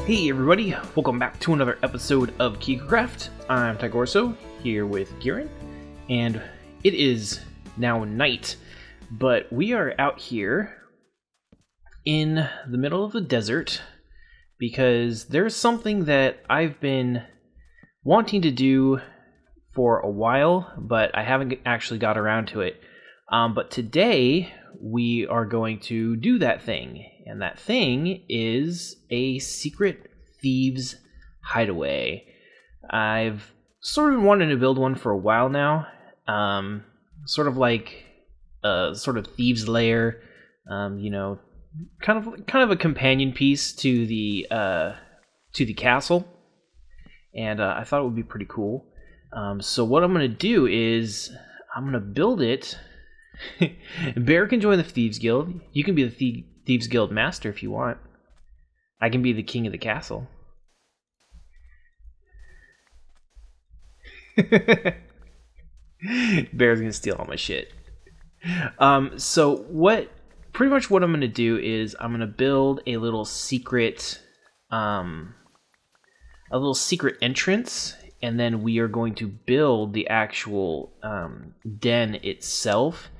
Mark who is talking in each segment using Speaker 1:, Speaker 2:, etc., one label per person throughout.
Speaker 1: Hey everybody, welcome back to another episode of KigerCraft. I'm Tigorso, here with Kieran, and it is now night, but we are out here in the middle of the desert because there's something that I've been wanting to do for a while, but I haven't actually got around to it. But today we are going to do that thing, and that thing is a secret thieves hideaway. I've sort of been wanting to build one for a while now, sort of like a sort of thieves lair, you know, kind of a companion piece to the castle, and I thought it would be pretty cool. So what I'm going to do is I'm going to build it. Bear can join the Thieves Guild. You can be the Thieves Guild master if you want. I can be the king of the castle. Bear's gonna steal all my shit. So pretty much what I'm gonna do is I'm gonna build a little secret entrance, and then we are going to build the actual den itself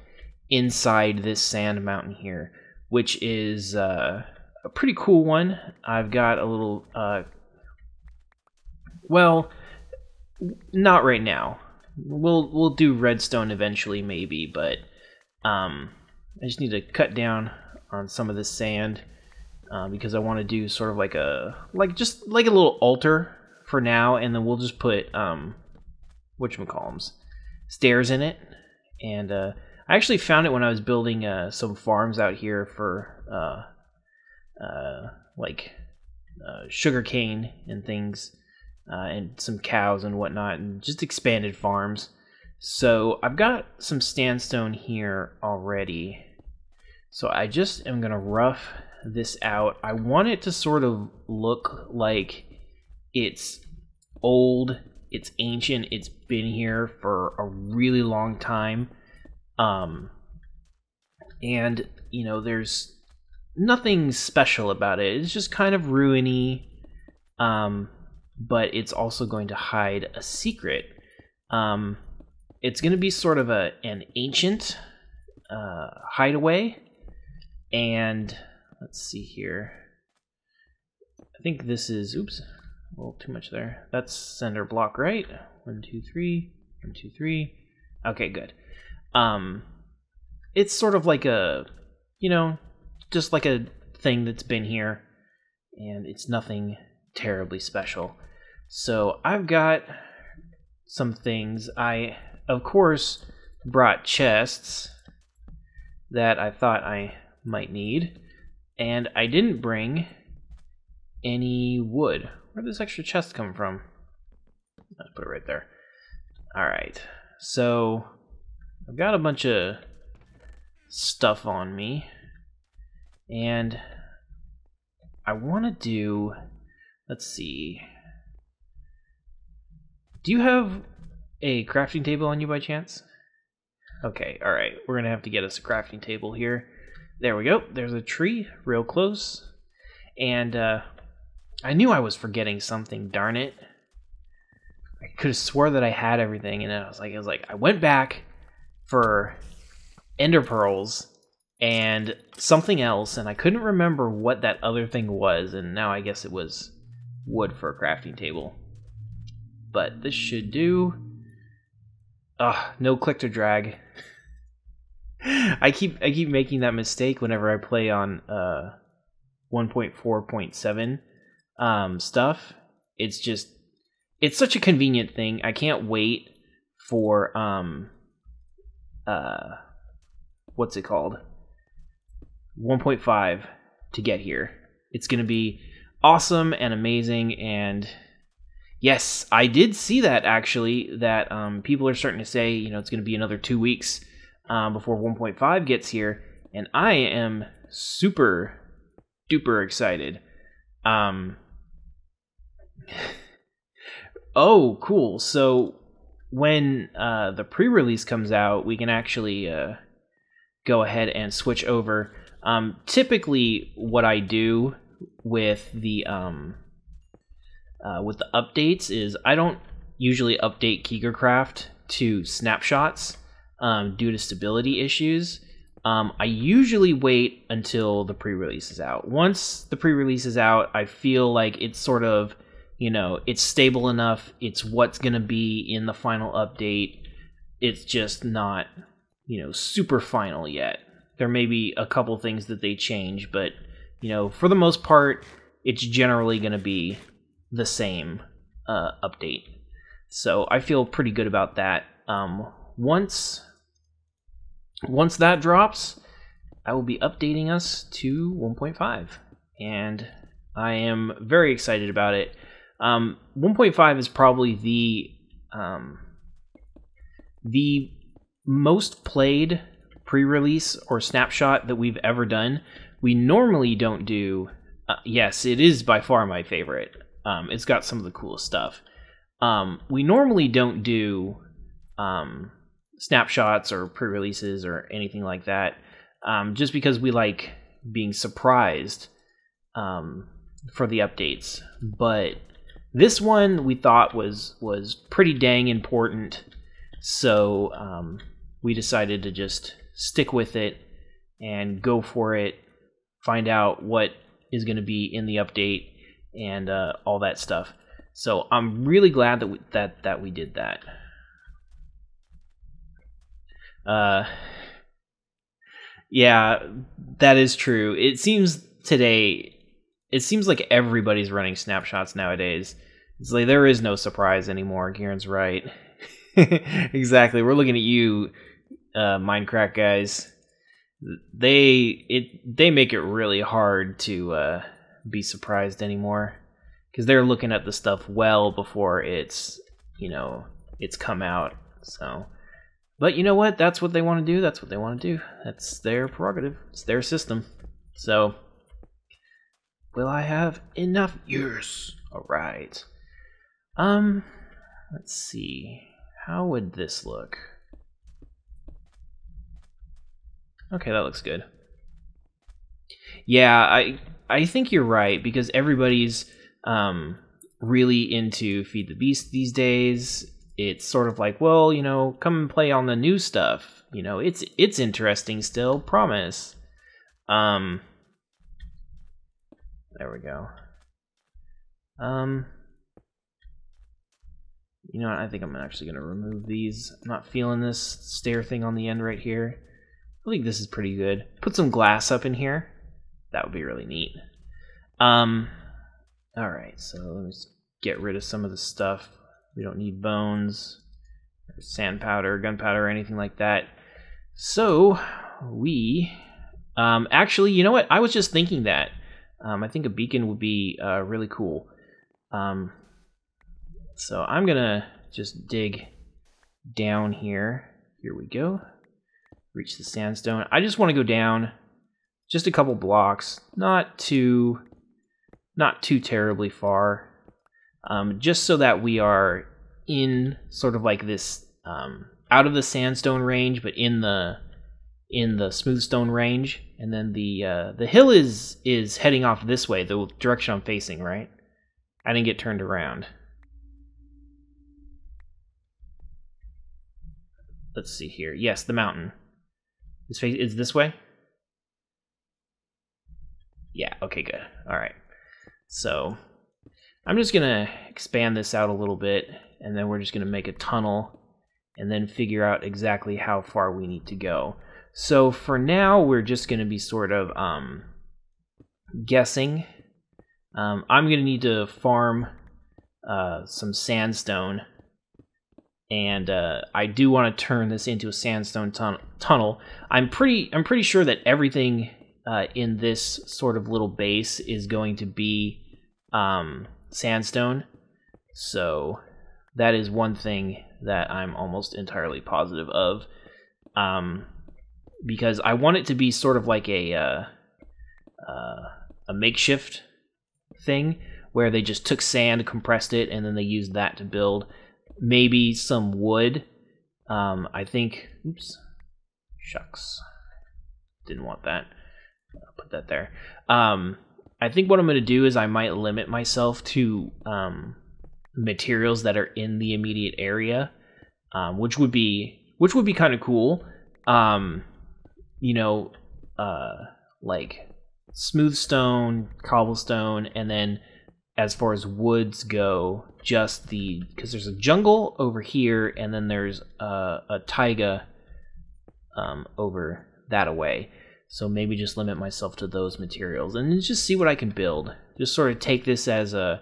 Speaker 1: inside this sand mountain here, which is a pretty cool one. I've got a little well, not right now. We'll do redstone eventually maybe, but I just need to cut down on some of this sand because I want to do sort of like a little altar for now, and then we'll just put whatchamacallums, stairs in it. And I actually found it when I was building some farms out here for sugar cane and things, and some cows and whatnot, and just expanded farms. So I've got some sandstone here already. So I just am gonna rough this out. I want it to sort of look like it's old, it's ancient, it's been here for a really long time. And you know, there's nothing special about it. It's just kind of ruiny, but it's also going to hide a secret. It's going to be sort of an ancient hideaway, and let's see here. I think this is, oops, a little too much there. That's center block, right? 1, 2, 3, 1, 2, 3. Okay, good. It's sort of like a, you know, just like a thing that's been here, and it's nothing terribly special. So I've got some things. I, of course, brought chests that I thought I might need, and I didn't bring any wood. Where'd this extra chest come from? Let's put it right there. Alright, so I've got a bunch of stuff on me, and I want to do, let's see, do you have a crafting table on you by chance? Okay, alright, we're gonna have to get us a crafting table here. There we go, there's a tree real close, and I knew I was forgetting something, darn it. I could have swore that I had everything, and I was like, I went back for ender pearls and something else, and I couldn't remember what that other thing was, and now I guess it was wood for a crafting table. But this should do. No click to drag. I keep making that mistake whenever I play on 1.4.7 stuff. It's such a convenient thing. I can't wait for what's it called? 1.5 to get here. It's going to be awesome and amazing, and yes, I did see that actually, that people are starting to say, you know, it's going to be another 2 weeks before 1.5 gets here, and I am super duper excited. Oh, cool. So when the pre-release comes out, we can actually go ahead and switch over. Typically, what I do with the with the updates is I don't usually update KigerCraft to snapshots due to stability issues. I usually wait until the pre-release is out. Once the pre-release is out, I feel like it's sort of, you know, it's stable enough. It's what's going to be in the final update. It's just not, you know, super final yet. There may be a couple things that they change, but, you know, for the most part, it's generally going to be the same update. So I feel pretty good about that. Once that drops, I will be updating us to 1.5, and I am very excited about it. 1.5 is probably the most played pre-release or snapshot that we've ever done. We normally don't do... yes, it is by far my favorite. It's got some of the coolest stuff. We normally don't do snapshots or pre-releases or anything like that, just because we like being surprised for the updates. But this one we thought was pretty dang important, so we decided to just stick with it and go for it, find out what is going to be in the update and all that stuff. So I'm really glad that we did that. Yeah, that is true. It seems like everybody's running snapshots nowadays. It's like there is no surprise anymore. Kieran's right. Exactly. We're looking at you, Minecraft guys. They make it really hard to be surprised anymore, because they're looking at the stuff well before it's, you know, it's come out. So, but you know what? That's what they want to do. That's what they want to do. That's their prerogative. It's their system. So, will I have enough? Yes. All right. Let's see. How would this look? Okay, that looks good. Yeah, I think you're right, because everybody's really into Feed the Beast these days. It's sort of like, well, you know, come and play on the new stuff. You know, it's interesting still, promise. There we go. You know what, I think I'm actually going to remove these. I'm not feeling this stair thing on the end right here. I think this is pretty good. Put some glass up in here. That would be really neat. Alright, so let's get rid of some of the stuff. We don't need bones, or sand powder, gunpowder, or anything like that. So, we... actually, you know what? I was just thinking that. I think a beacon would be really cool. So I'm going to just dig down here. Here we go. Reach the sandstone. I just want to go down just a couple blocks, not too terribly far, just so that we are in sort of like this out of the sandstone range, but in the smooth stone range. And then the hill is heading off this way, the direction I'm facing, right? I didn't get turned around. Let's see here. Yes, the mountain. Is this way? Yeah, okay, good. Alright. So, I'm just going to expand this out a little bit, and then we're just going to make a tunnel, and then figure out exactly how far we need to go. So, for now, we're just going to be sort of guessing. I'm going to need to farm some sandstone. And I do want to turn this into a sandstone tunnel. I'm pretty sure that everything in this sort of little base is going to be sandstone. So that is one thing that I'm almost entirely positive of, because I want it to be sort of like a makeshift thing where they just took sand, compressed it, and then they used that to build. Maybe some wood. I think... Oops. Shucks. Didn't want that. I'll put that there. I think what I'm going to do is I might limit myself to materials that are in the immediate area, which would be kind of cool. You know, like smooth stone, cobblestone, and then as far as woods go, just because there's a jungle over here, and then there's a taiga over that away. So maybe just limit myself to those materials and just see what I can build. Just sort of take this as a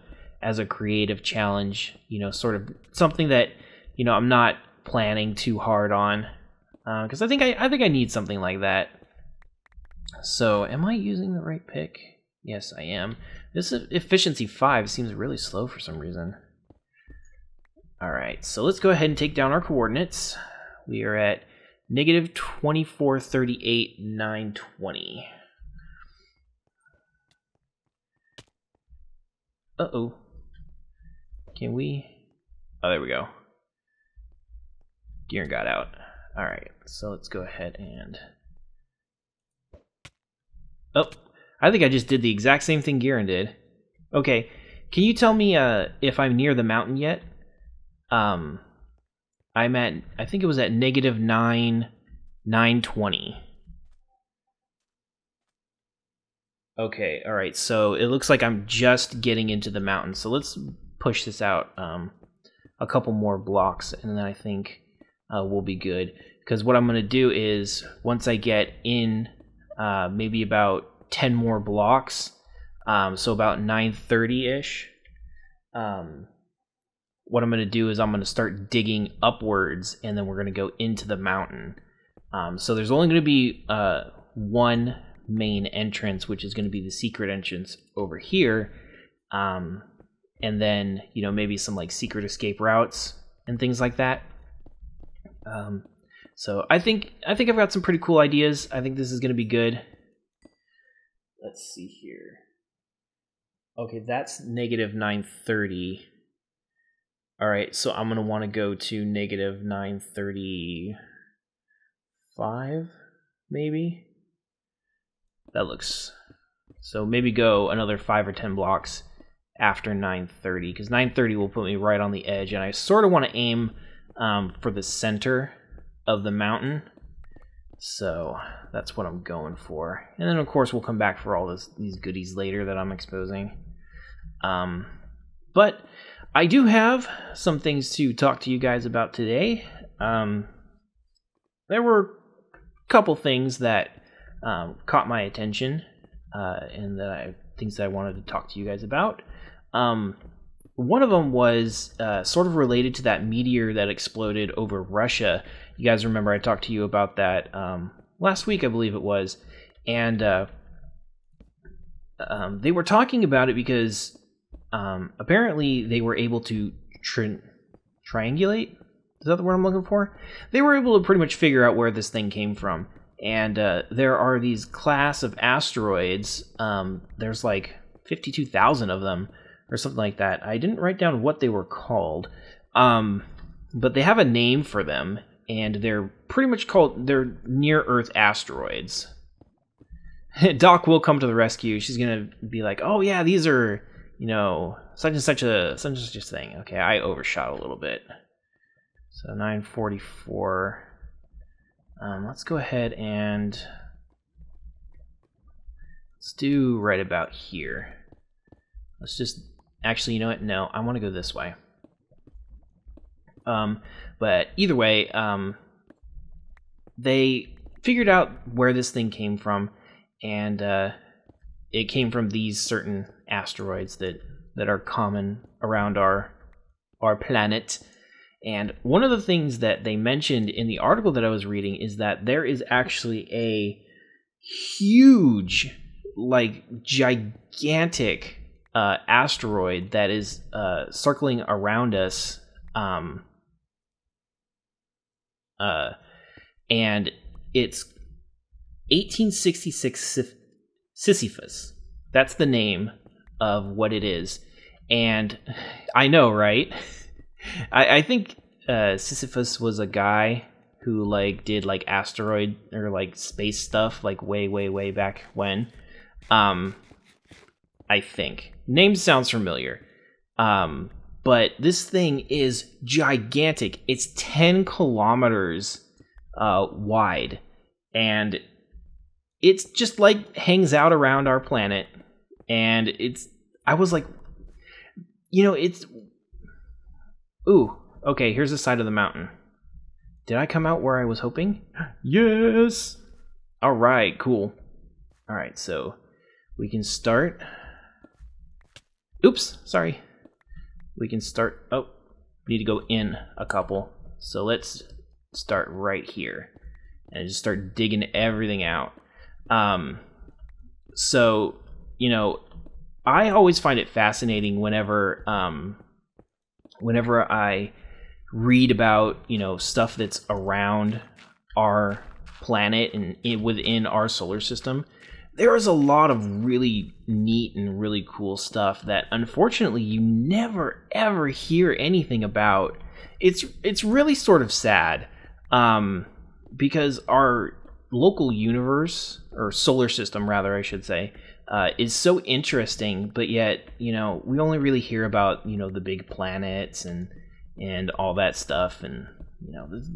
Speaker 1: creative challenge, you know, sort of something that, you know, I'm not planning too hard on, because I think I need something like that. So, am I using the right pick? Yes, I am. This efficiency 5 seems really slow for some reason. All right, so let's go ahead and take down our coordinates. We are at negative 2438, 920. Uh-oh. Can we? Oh, there we go. Gear got out. All right, so let's go ahead and... Oh, I think I just did the exact same thing Garen did. Okay, can you tell me if I'm near the mountain yet? I'm at, I think it was at negative 920. Okay, all right, so it looks like I'm just getting into the mountain. So let's push this out a couple more blocks, and then I think we'll be good. Because what I'm going to do is, once I get in maybe about 10 more blocks, so about 930-ish, what I'm going to do is I'm going to start digging upwards, and then we're going to go into the mountain. So there's only going to be one main entrance, which is going to be the secret entrance over here, and then, you know, maybe some like secret escape routes and things like that. So I think I've got some pretty cool ideas. I think this is going to be good. Let's see here. Okay, that's negative 930. All right, so I'm going to want to go to negative 935, maybe? That looks... So maybe go another 5 or 10 blocks after 930, because 930 will put me right on the edge, and I sort of want to aim for the center of the mountain. So that's what I'm going for. And then, of course, we'll come back for all these goodies later that I'm exposing. But I do have some things to talk to you guys about today. There were a couple things that caught my attention, and things that I wanted to talk to you guys about. One of them was sort of related to that meteor that exploded over Russia. You guys remember I talked to you about that last week, I believe it was. And they were talking about it because apparently they were able to triangulate. Is that the word I'm looking for? They were able to pretty much figure out where this thing came from. And there are these class of asteroids. There's like 52,000 of them, or something like that. I didn't write down what they were called, but they have a name for them, and they're pretty much called, they're near-Earth asteroids. Doc will come to the rescue. She's gonna be like, oh yeah, these are, you know, such and such a thing. Okay, I overshot a little bit. So 944. Let's go ahead and let's do right about here. Let's just, actually, you know what? No, I want to go this way. But either way, they figured out where this thing came from, and it came from these certain asteroids that are common around our planet. And one of the things that they mentioned in the article that I was reading is that there is actually a huge, like gigantic asteroid that is circling around us, and it's 1866 Sisyphus. That's the name of what it is. And I know, right? I think Sisyphus was a guy who like did like asteroid or like space stuff like way back when. I think. Name sounds familiar. But this thing is gigantic. It's 10 kilometers wide, and it's just like hangs out around our planet. And I was like, it's, ooh, okay, here's the side of the mountain. Did I come out where I was hoping? Yes. All right, cool. All right, so we can start. Oops, sorry. We can start, oh, need to go in a couple. So let's start right here and just start digging everything out. So, I always find it fascinating whenever I read about, stuff that's around our planet and within our solar system. There is a lot of really neat and really cool stuff that unfortunately you never ever hear anything about. It's really sort of sad, because our local universe, or solar system rather I should say, is so interesting, but yet, we only really hear about, the big planets and all that stuff, and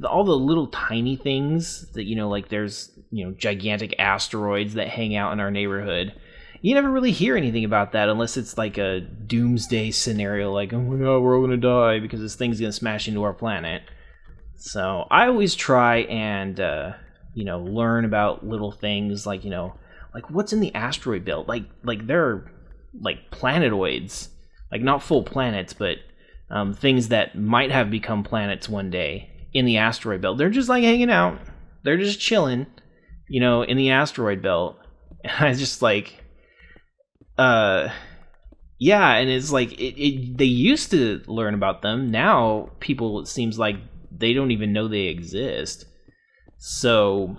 Speaker 1: all the little tiny things that, like there's, gigantic asteroids that hang out in our neighborhood. You never really hear anything about that unless it's like a doomsday scenario, like, oh my god, we're all gonna die because this thing's gonna smash into our planet. So I always try and, learn about little things like, like what's in the asteroid belt. Like there are like planetoids, like not full planets, but things that might have become planets one day in the asteroid belt. They're just like hanging out. They're just chilling, in the asteroid belt. And I just like, yeah, and it's like, they used to learn about them. Now people, it seems like they don't even know they exist. So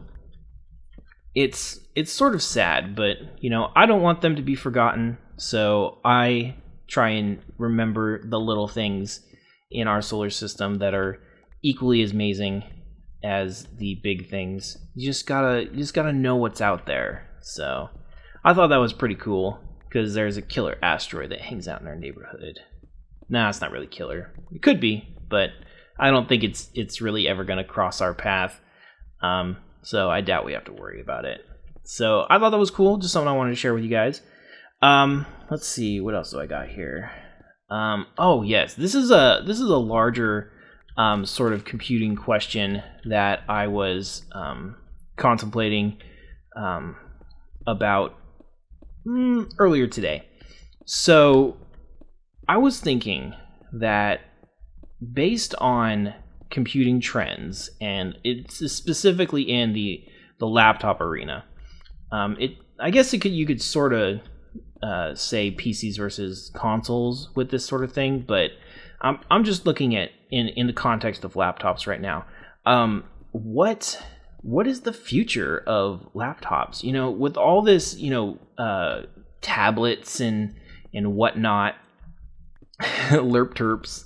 Speaker 1: it's sort of sad, but, I don't want them to be forgotten. So I try and remember the little things in our solar system that are equally as amazing as the big things. You just gotta know what's out there. So I thought that was pretty cool, because there's a killer asteroid that hangs out in our neighborhood. Nah, it's not really killer. It could be, but I don't think it's really ever gonna cross our path. So I doubt we have to worry about it. So I thought that was cool, just something I wanted to share with you guys. Let's see, what else do I got here? Oh yes, this is a larger sort of computing question that I was contemplating about earlier today. So I was thinking that based on computing trends, and it's specifically in the laptop arena, I guess you could sort of say PCs versus consoles with this sort of thing, but I'm just looking at in the context of laptops right now. What is the future of laptops? With all this, tablets and whatnot, lerp terps.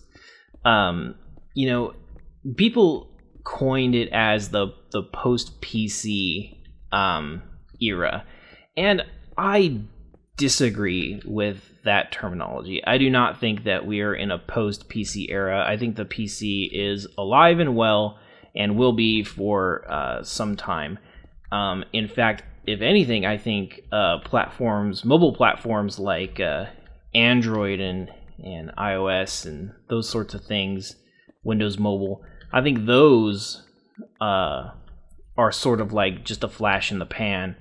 Speaker 1: People coined it as the post PC era, and I disagree with that terminology. I do not think that we are in a post PC era. I think the PC is alive and well and will be for some time. In fact, if anything, I think mobile platforms like Android and iOS and those sorts of things, Windows Mobile, I think those are sort of like just a flash in the pan.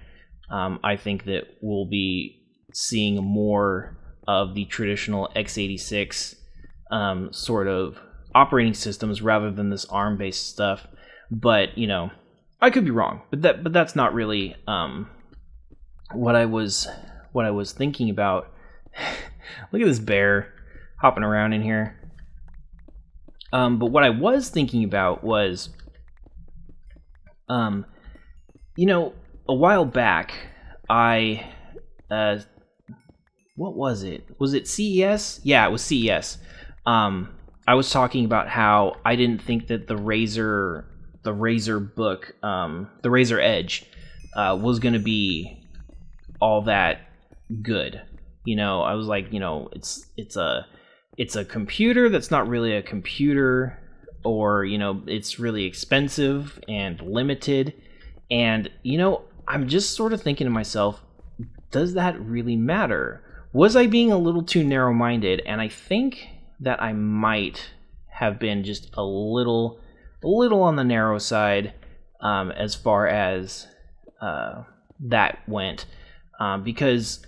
Speaker 1: I think that we'll be seeing more of the traditional x86 sort of operating systems rather than this ARM-based stuff. But I could be wrong. But that's not really what I was thinking about. Look at this bear hopping around in here. But what I was thinking about was, a while back, what was it? Was it CES? Yeah, it was CES. I was talking about how I didn't think that the Razer book, the Razer Edge, was going to be all that good. You know, I was like, you know, it's a computer that's not really a computer, or, you know, it's really expensive and limited. And, you know, I'm just sort of thinking to myself, does that really matter? Was I being a little too narrow-minded? And I think that I might have been just a little on the narrow side as far as that went, because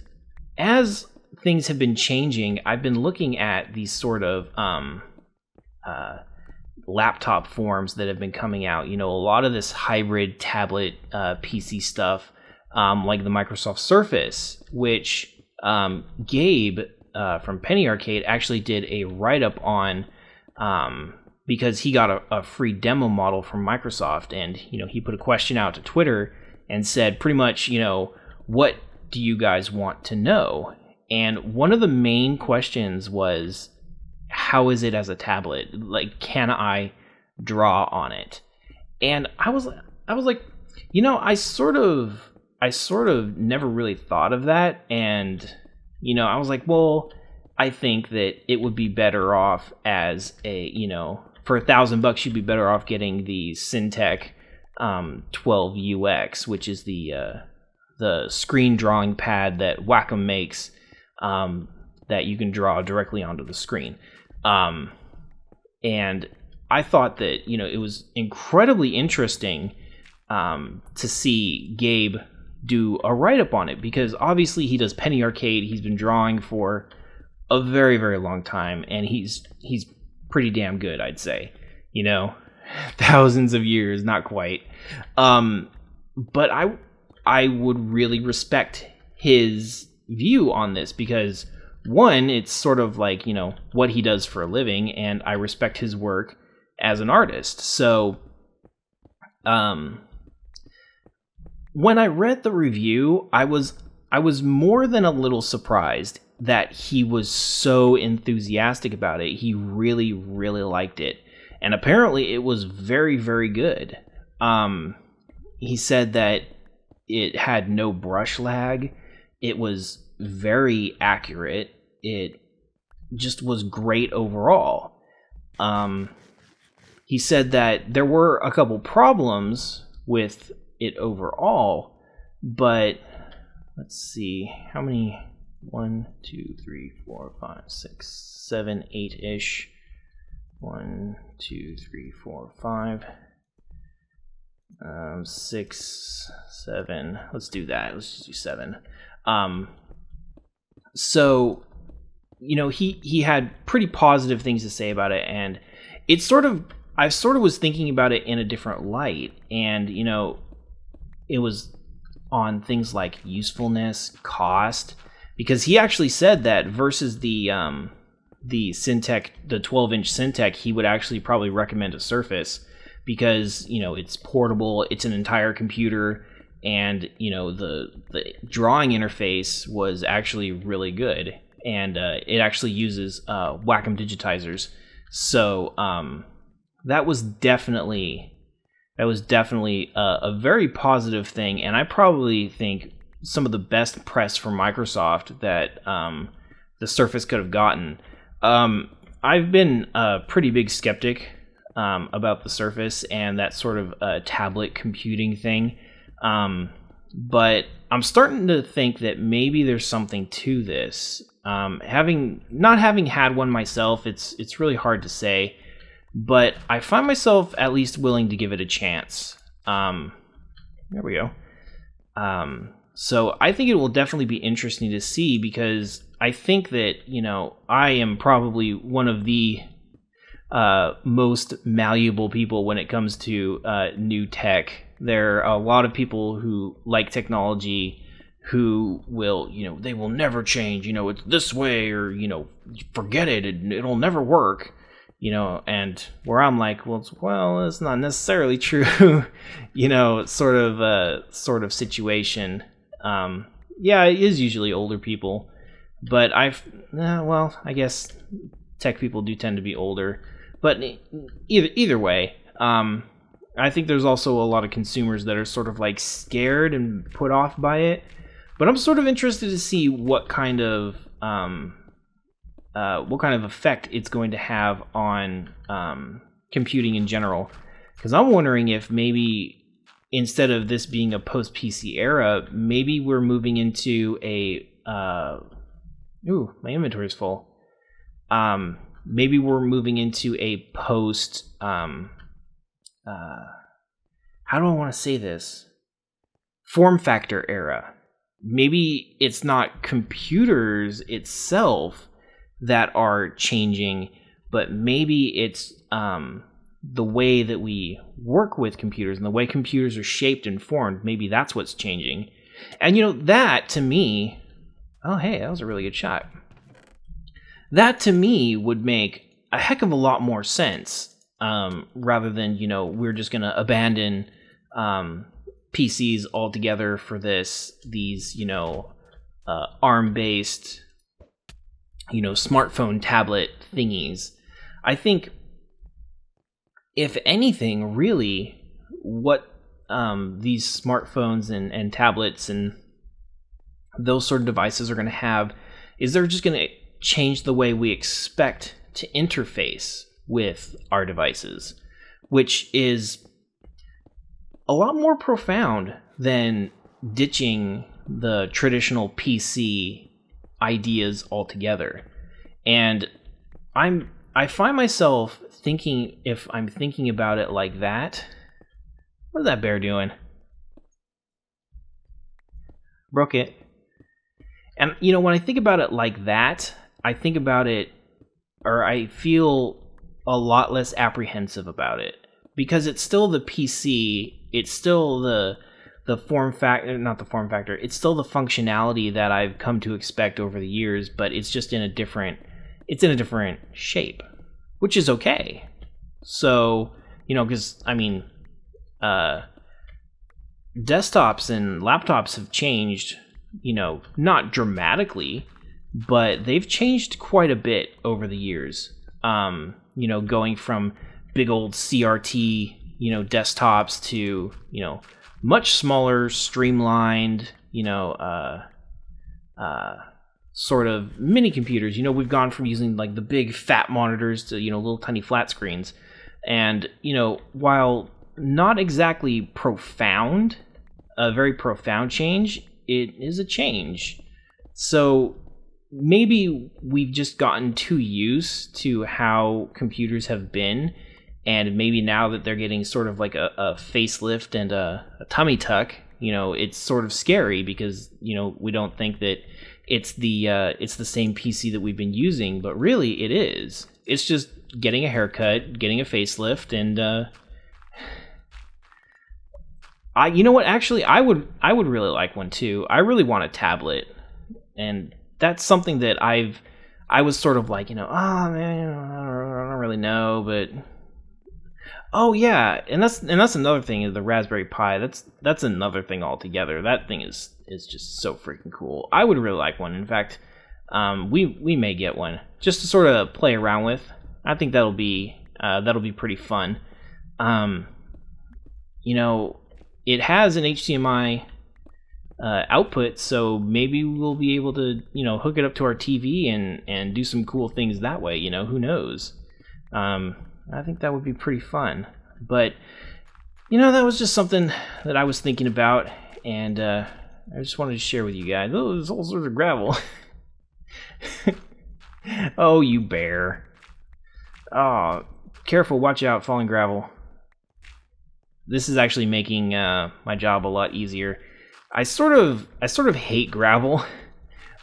Speaker 1: as things have been changing, I've been looking at these sort of laptop forms that have been coming out. You know, a lot of this hybrid tablet PC stuff, like the Microsoft Surface, which Gabe from Penny Arcade actually did a write-up on, because he got a free demo model from Microsoft, and, you know, he put a question out to Twitter and said pretty much, you know, what do you guys want to know? And one of the main questions was, how is it as a tablet? Like, can I draw on it? And I was like, you know, I sort of never really thought of that. And, you know, I was like, well, I think that it would be better off as a, you know, for $1,000 you'd be better off getting the Syntec 12UX, which is the screen drawing pad that Wacom makes, that you can draw directly onto the screen. And I thought that, you know, it was incredibly interesting to see Gabe do a write-up on it, because obviously he does Penny Arcade. He's been drawing for a very, very long time, and he's pretty damn good, I'd say. You know, thousands of years, not quite. But I would really respect his view on this, because one, it's sort of like, you know, what he does for a living, and I respect his work as an artist. So when I read the review, I was more than a little surprised that he was so enthusiastic about it. He really, really liked it, and apparently it was very, very good. He said that it had no brush lag. It was very accurate. It just was great overall. He said that there were a couple problems with it overall, but let's see, how many? 1, 2, 3, 4, 5, 6, 7, 8-ish. 1, 2, 3, 4, 5. 6, 7. Let's do that. Let's just do 7. So, you know, he had pretty positive things to say about it, and it's I sort of was thinking about it in a different light, and, you know, it was on things like usefulness, cost, because he actually said that versus the Syntec, the 12-inch Syntec, he would actually probably recommend a Surface, because, you know, it's portable, it's an entire computer, and, you know, the drawing interface was actually really good, and it actually uses Wacom digitizers. So that was definitely a very positive thing, and I probably think some of the best press from Microsoft that the Surface could have gotten. I've been a pretty big skeptic about the Surface and that sort of tablet computing thing, but I'm starting to think that maybe there's something to this. Not having had one myself, it's really hard to say, but I find myself at least willing to give it a chance. There we go. So I think it will definitely be interesting to see, because I think that, you know, I am probably one of the most malleable people when it comes to new tech. There are a lot of people who like technology who will, you know, they will never change, you know, it's this way, or, you know, forget it, it'll never work, you know, and where I'm like, well, it's not necessarily true, you know, sort of situation. Yeah, it is usually older people, but I guess tech people do tend to be older, but either way, I think there's also a lot of consumers that are sort of like scared and put off by it. But I'm sort of interested to see what kind of effect it's going to have on computing in general. Because I'm wondering if maybe instead of this being a post-PC era, maybe we're moving into a... ooh, my inventory is full. Maybe we're moving into a post... how do I want to say this? Form factor era. Maybe it's not computers itself that are changing, but maybe it's the way that we work with computers and the way computers are shaped and formed. Maybe that's what's changing. And, you know, that to me... Oh, hey, that was a really good shot. That to me would make a heck of a lot more sense, rather than, you know, we're just going to abandon PCs altogether for these, you know, ARM-based, you know, smartphone tablet thingies. I think, if anything, really, what these smartphones and tablets and those sort of devices are going to have is they're just going to change the way we expect to interface with our devices, which is a lot more profound than ditching the traditional PC ideas altogether. And I find myself thinking, if I'm thinking about it like that... What's that bear doing? Broke it. And, you know, when I think about it like that, I think about it, or I feel a lot less apprehensive about it. Because it's still the PC, it's still the form factor, not the form factor, it's still the functionality that I've come to expect over the years, but it's just in a different shape, which is okay. So, you know, because, I mean, desktops and laptops have changed, you know, not dramatically, but they've changed quite a bit over the years. You know, going from big old CRT, you know, desktops to, you know, much smaller, streamlined, you know, sort of mini computers. You know, we've gone from using like the big fat monitors to, you know, little tiny flat screens. And, you know, while not exactly profound, a very profound change, it is a change. So maybe we've just gotten too used to how computers have been, and maybe now that they're getting sort of like a facelift and a tummy tuck, you know, it's sort of scary because, you know, we don't think that it's the same PC that we've been using, but really it is. It's just getting a haircut, getting a facelift, and you know what? Actually, I would really like one too. I really want a tablet, and that's something that I was sort of like, you know, oh man, I don't really know, but oh yeah, and that's another thing is the Raspberry Pi. That's another thing altogether. That thing is just so freaking cool. I would really like one. In fact, we may get one just to sort of play around with. I think that'll be pretty fun. You know, it has an HDMI output, so maybe we'll be able to, you know, hook it up to our TV and do some cool things that way. You know, who knows? I think that would be pretty fun. But, you know, that was just something that I was thinking about, and I just wanted to share with you guys. Oh, there's all sorts of gravel. Oh, you bear. Oh, careful, watch out, falling gravel. This is actually making my job a lot easier. I sort of hate gravel,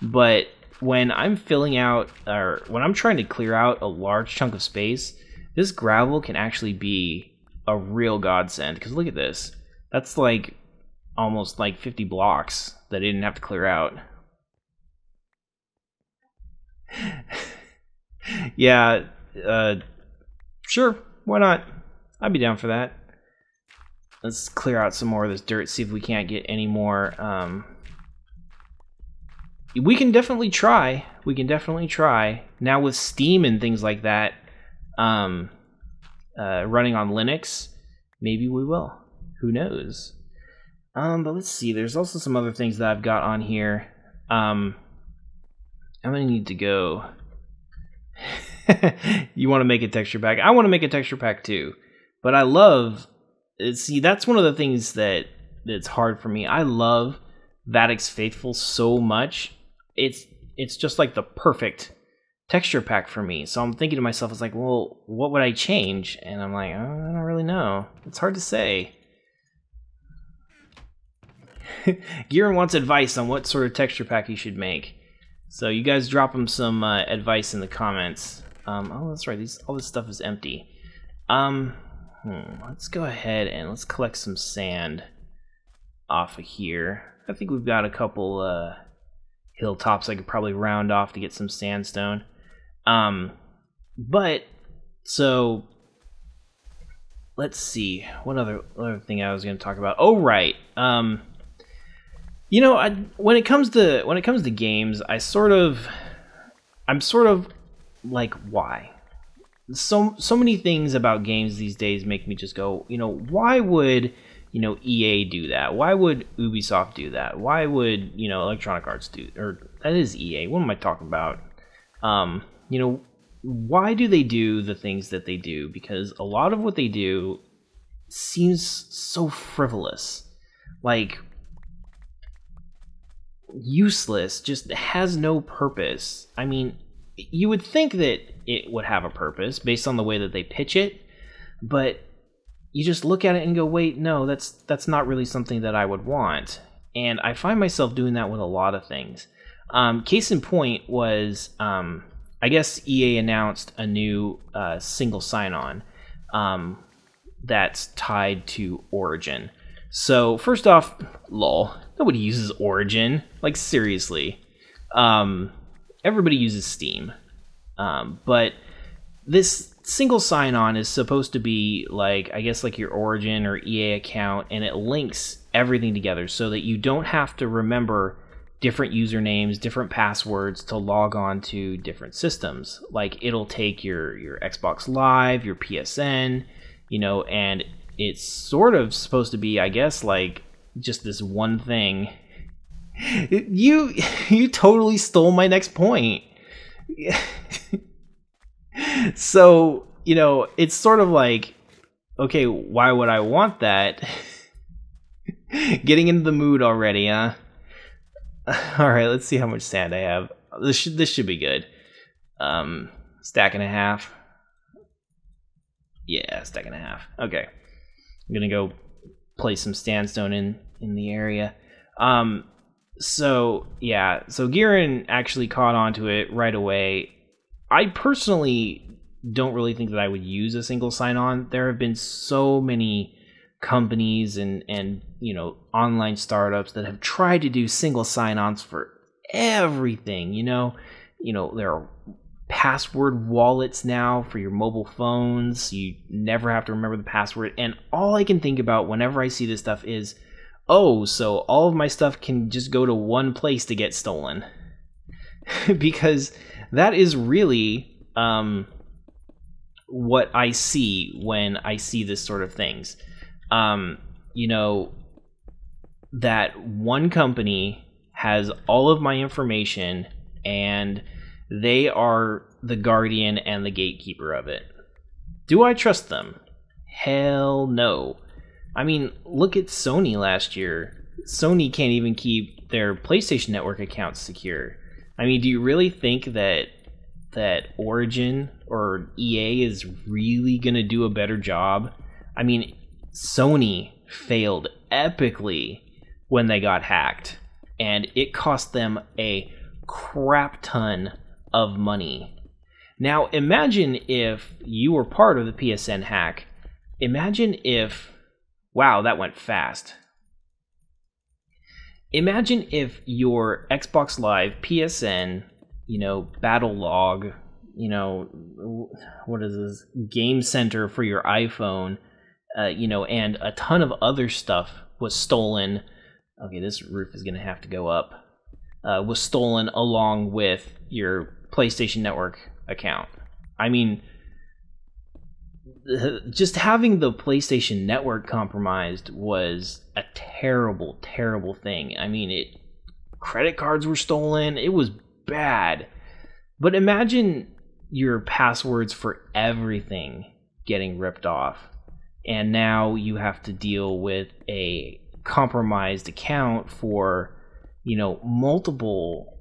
Speaker 1: but when I'm filling out, or when I'm trying to clear out a large chunk of space, this gravel can actually be a real godsend. Because look at this. That's like almost like 50 blocks that I didn't have to clear out. Yeah, sure, why not? I'd be down for that. Let's clear out some more of this dirt, see if we can't get any more. We can definitely try. We can definitely try. Now with Steam and things like that, running on Linux, maybe we will. Who knows? But let's see. There's also some other things that I've got on here. I'm gonna need to go. You want to make a texture pack? I want to make a texture pack too. But I love. See, that's one of the things that's hard for me. I love Vadic's Faithful so much. It's just like the perfect texture pack for me. So I'm thinking to myself, it's like, well, what would I change? And I'm like, oh, I don't really know. It's hard to say. Giran wants advice on what sort of texture pack he should make. So you guys drop him some advice in the comments. Oh, that's right. All this stuff is empty. Let's go ahead and let's collect some sand off of here. I think we've got a couple hilltops I could probably round off to get some sandstone. But so let's see, what other thing I was going to talk about. Oh, right. You know, when it comes to games, I'm sort of like, why? So many things about games these days make me just go, you know, why would, you know, EA do that? Why would Ubisoft do that? Why would, you know, Electronic Arts do, or that is EA. What am I talking about? You know, why do they do the things that they do? Because a lot of what they do seems so frivolous. Like, useless, just has no purpose. I mean, you would think that it would have a purpose based on the way that they pitch it, but you just look at it and go, wait, no, that's not really something that I would want. And I find myself doing that with a lot of things. Case in point was, I guess EA announced a new single sign-on that's tied to Origin. So first off, lol, nobody uses Origin. Like, seriously. Everybody uses Steam. But this single sign-on is supposed to be like, I guess, like your Origin or EA account, and it links everything together so that you don't have to remember different usernames, different passwords to log on to different systems. Like, it'll take your Xbox Live, your PSN, you know, and it's sort of supposed to be, I guess, like just this one thing. You totally stole my next point. So, you know, it's sort of like, okay, why would I want that? Getting into the mood already, huh? Alright, let's see how much sand I have. This should be good. Stack and a half. Yeah, stack and a half. Okay. I'm gonna go place some sandstone in the area. So Giran actually caught on to it right away. I personally don't really think that I would use a single sign-on. There have been so many companies and you know, online startups that have tried to do single sign-ons for everything. You know, there are password wallets now for your mobile phones. You never have to remember the password. And all I can think about whenever I see this stuff is, oh, so all of my stuff can just go to one place to get stolen. Because that is really what I see when I see this sort of things. You know, that one company has all of my information and they are the guardian and the gatekeeper of it. Do I trust them? Hell no. I mean, look at Sony last year. Sony can't even keep their PlayStation Network accounts secure. I mean, do you really think that Origin or EA is really going to do a better job? I mean, Sony failed epically when they got hacked, and it cost them a crap ton of money. Now, imagine if you were part of the PSN hack. Imagine if... Wow, that went fast. Imagine if your Xbox Live, PSN, you know, Battle Log, you know, what is this? Game Center for your iPhone, you know, and a ton of other stuff was stolen. Okay, this roof is going to have to go up. Was stolen along with your PlayStation Network account. I mean, just having the PlayStation Network compromised was a terrible, terrible thing. I mean, credit cards were stolen. It was bad. But imagine your passwords for everything getting ripped off. And now you have to deal with a compromised account for, multiple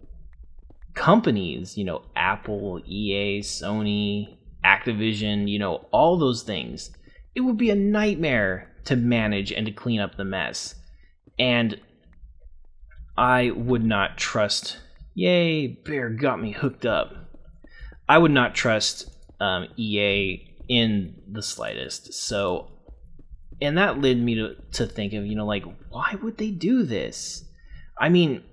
Speaker 1: companies, Apple, EA, Sony, Activision, all those things. It would be a nightmare to manage and to clean up the mess. And I would not trust, yay, Bear got me hooked up. I would not trust EA in the slightest. So, and that led me to think of, why would they do this? I mean,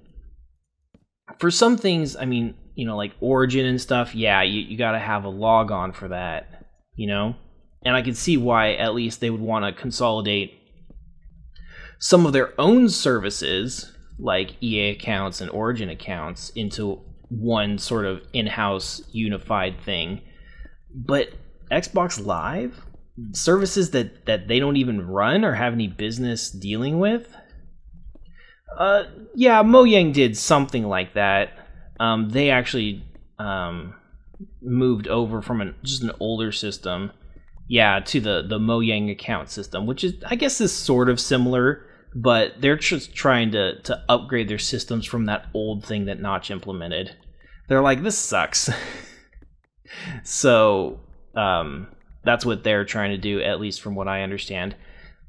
Speaker 1: for some things, like Origin and stuff, yeah, you got to have a log on for that, And I could see why at least they would want to consolidate some of their own services, like EA accounts and Origin accounts, into one sort of in-house unified thing. But Xbox Live, services that they don't even run or have any business dealing with, yeah, Mojang did something like that. They actually moved over from just an older system, yeah, to the Mojang account system, which is, I guess, is sort of similar, but they're just trying to upgrade their systems from that old thing that Notch implemented. They're like, this sucks. So that's what they're trying to do, at least from what I understand.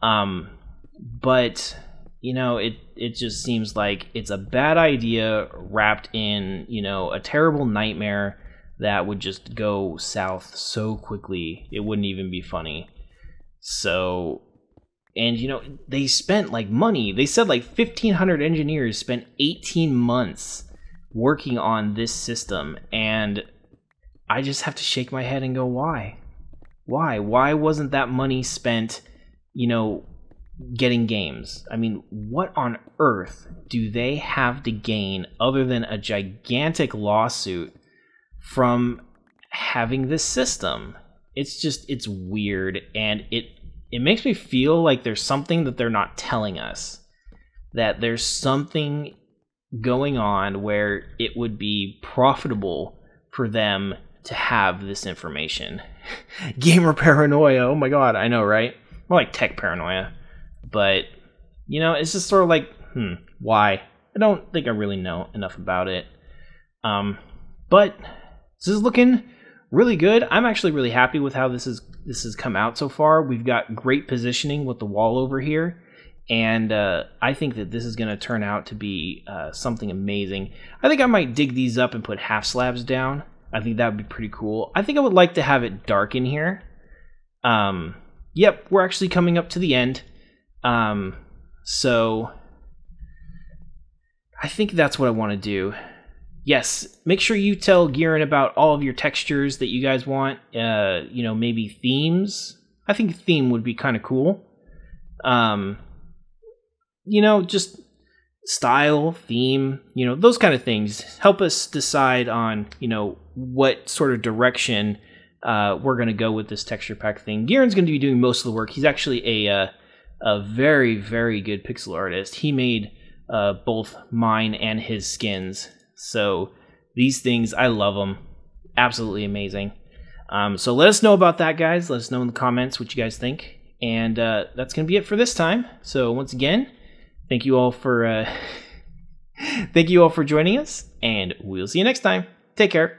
Speaker 1: But it just seems like it's a bad idea wrapped in, a terrible nightmare that would just go south so quickly. It wouldn't even be funny. So, and they spent like money. They said like 1,500 engineers spent 18 months working on this system, and I just have to shake my head and go, why? Why wasn't that money spent, getting games? I mean, what on earth do they have to gain other than a gigantic lawsuit from having this system? It's weird, and it makes me feel like there's something that they're not telling us, that there's something going on where it would be profitable for them to have this information. Gamer paranoia, oh my god, I know, right? More like tech paranoia. But, it's just sort of like, why? I don't think I really know enough about it. But this is looking really good. I'm actually really happy with how this has come out so far. We've got great positioning with the wall over here, and I think that this is going to turn out to be something amazing. I think I might dig these up and put half slabs down. I think that would be pretty cool. I think I would like to have it dark in here. Yep, we're actually coming up to the end. So I think that's what I want to do. Yes, make sure you tell Garen about all of your textures that you guys want. Maybe themes. I think theme would be kind of cool. Just style, theme, those kind of things. Help us decide on, what sort of direction we're going to go with this texture pack thing. Garen's going to be doing most of the work. He's actually a very, very good pixel artist. He made both mine and his skins. So these things, I love them. Absolutely amazing. So let us know about that, guys. Let us know in the comments what you guys think. And that's going to be it for this time. So once again, thank you all for joining us, and we'll see you next time. Take care.